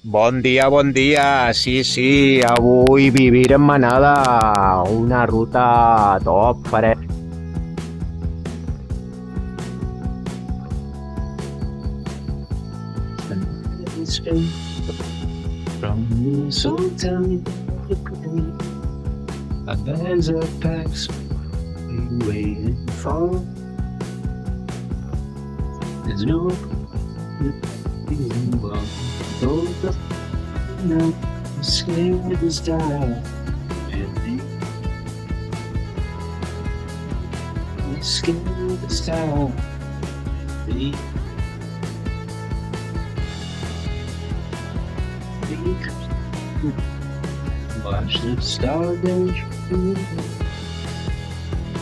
Bon dia, bon dia. Sí, sí, avui vivir en manada, una ruta top, farem. From this hotel, a bags of packs we waiting for. There's no both of them scared to start. Scared to start. Watch the stardust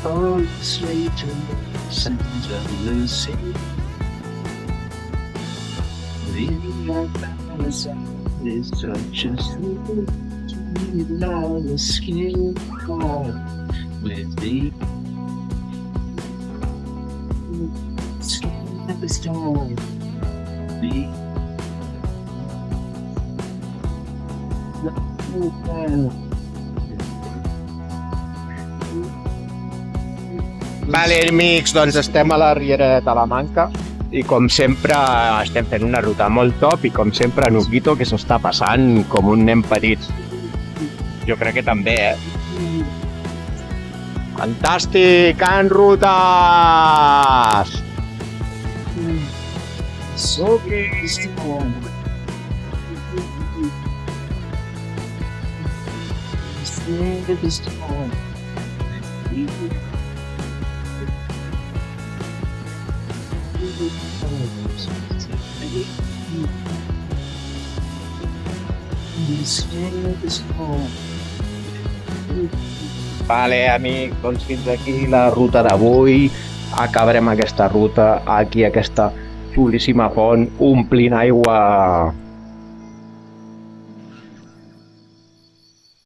all the way to the center of the sea. Leaving our palace is such a sweet now the skin with the skin of the storm. Vale, amics, doncs estem a la Riera de Talamanca i com sempre estem fent una ruta molt top i com sempre Nuquito que s'ho està passant com un nen petit. Jo crec que també, Fantàstic, en rutes! Vale, amic, doncs fins aquí la ruta d'avui. Acabarem aquesta ruta aquí, aquesta xulíssima font, omplint aigua